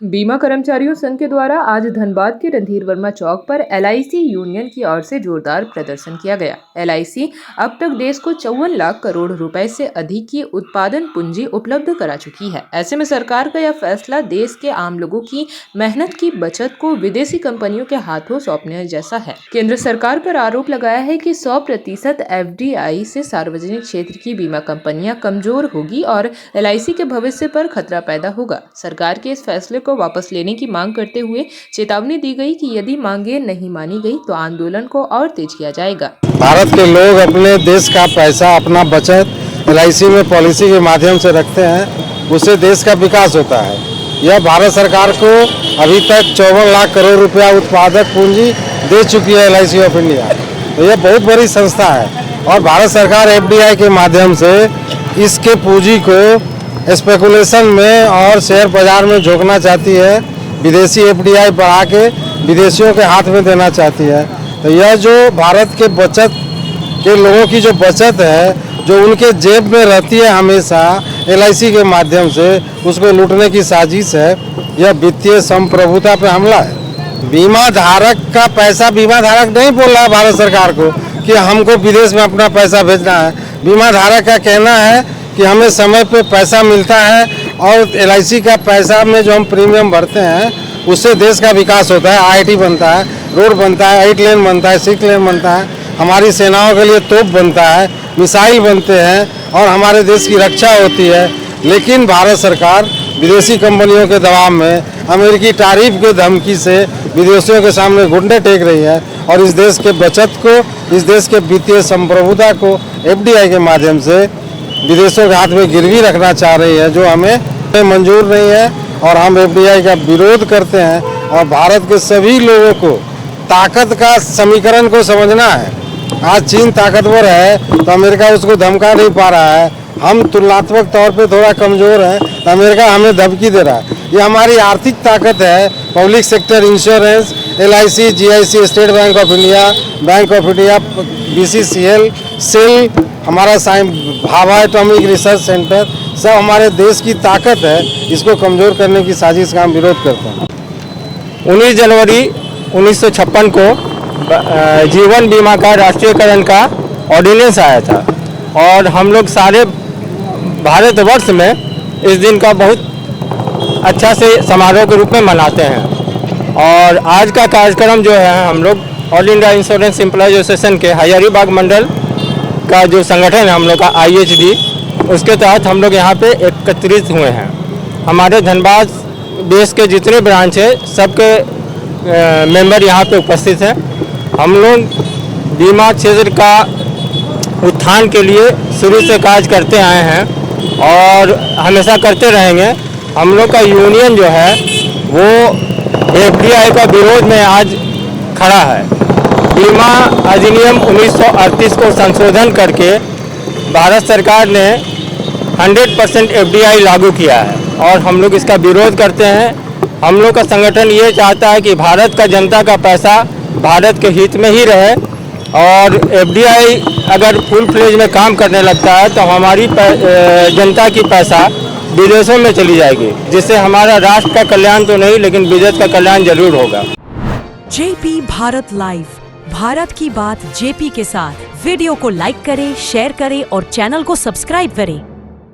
बीमा कर्मचारियों संघ के द्वारा आज धनबाद के रणधीर वर्मा चौक पर LIC यूनियन की ओर से जोरदार प्रदर्शन किया गया। LIC अब तक देश को 54 लाख करोड़ रुपए से अधिक की उत्पादन पूंजी उपलब्ध करा चुकी है। ऐसे में सरकार का यह फैसला देश के आम लोगों की मेहनत की बचत को विदेशी कंपनियों के हाथों सौंपने जैसा है। केंद्र सरकार पर आरोप लगाया है कि 100% FDI से सार्वजनिक क्षेत्र की बीमा कंपनियां कमजोर होगी और LIC के भविष्य पर खतरा पैदा होगा। सरकार के इस फैसले को वापस लेने की मांग करते हुए चेतावनी दी गई कि यदि मांगे नहीं मानी गई तो आंदोलन को और तेज किया जाएगा। भारत के लोग अपने देश का पैसा, अपना बचत LIC में पॉलिसी के माध्यम से रखते हैं, उससे देश का विकास होता है। यह भारत सरकार को अभी तक 54 लाख करोड़ रुपया उत्पादक पूंजी दे चुकी है LIC ऑफ इंडिया। तो यह बहुत बड़ी संस्था है और भारत सरकार FDI के माध्यम से इसके पूंजी को स्पेकुलेशन में और शेयर बाजार में झोंकना चाहती है, विदेशी FDI बढ़ा के विदेशियों के हाथ में देना चाहती है। तो यह जो भारत के बचत के लोगों की जो बचत है, जो उनके जेब में रहती है हमेशा LIC के माध्यम से, उसको लूटने की साजिश है। यह वित्तीय संप्रभुता पे हमला है। बीमा धारक का पैसा बीमा धारक नहीं बोल रहा है भारत सरकार को कि हमको विदेश में अपना पैसा भेजना है। बीमा धारक का कहना है कि हमें समय पे पैसा मिलता है और LIC का पैसा में जो हम प्रीमियम भरते हैं उससे देश का विकास होता है। IIT बनता है, रोड बनता है, 8 लेन बनता है, 6 लेन बनता है, हमारी सेनाओं के लिए तोप बनता है, मिसाइल बनते हैं और हमारे देश की रक्षा होती है। लेकिन भारत सरकार विदेशी कंपनियों के दबाव में, अमेरिकी तारीफ के धमकी से विदेशियों के सामने घुटने टेक रही है और इस देश के बचत को, इस देश के वित्तीय संप्रभुता को FDI के माध्यम से विदेशों के हाथ में गिरवी रखना चाह रही है, जो हमें मंजूर नहीं है और हम FDI का विरोध करते हैं। और भारत के सभी लोगों को ताकत का समीकरण को समझना है। आज चीन ताकतवर है तो अमेरिका उसको धमका नहीं पा रहा है। हम तुलनात्मक तौर पे थोड़ा कमज़ोर हैं तो अमेरिका हमें धमकी दे रहा है। ये हमारी आर्थिक ताकत है। Public sector insurance, LIC, GIC, State Bank of India, Bank of India, BCCL, SAIL, हमारा भाभा एटॉमिक रिसर्च सेंटर, सब हमारे देश की ताकत है। इसको कमज़ोर करने की साजिश का हम विरोध करते हैं। 19 जनवरी 1956 को जीवन बीमा का राष्ट्रीयकरण का ऑर्डिनेंस आया था और हम लोग सारे भारतवर्ष में इस दिन का बहुत अच्छा से समारोह के रूप में मनाते हैं। और आज का कार्यक्रम जो है, हम लोग all India insurance employees association के हजारीबाग मंडल का जो संगठन है हम लोग का IHD, उसके तहत हम लोग यहाँ पे एकत्रित हुए हैं। हमारे धनबाद देश के जितने ब्रांच है सबके मेंबर यहाँ पे उपस्थित हैं। हम लोग बीमा क्षेत्र का उत्थान के लिए शुरू से कार्य करते आए हैं और हमेशा करते रहेंगे। हम लोग का यूनियन जो है वो FDI का विरोध में आज खड़ा है। बीमा अधिनियम 1938 को संशोधन करके भारत सरकार ने 100% FDI लागू किया है और हम लोग इसका विरोध करते हैं। हम लोग का संगठन ये चाहता है कि भारत का जनता का पैसा भारत के हित में ही रहे और FDI अगर फुल फ्लेज में काम करने लगता है तो हमारी जनता की पैसा विदेशों में चली जाएगी, जिससे हमारा राष्ट्र का कल्याण तो नहीं लेकिन विदेश का कल्याण जरूर होगा। JP भारत लाइव, भारत की बात JP के साथ। वीडियो को लाइक करें, शेयर करें और चैनल को सब्सक्राइब करें।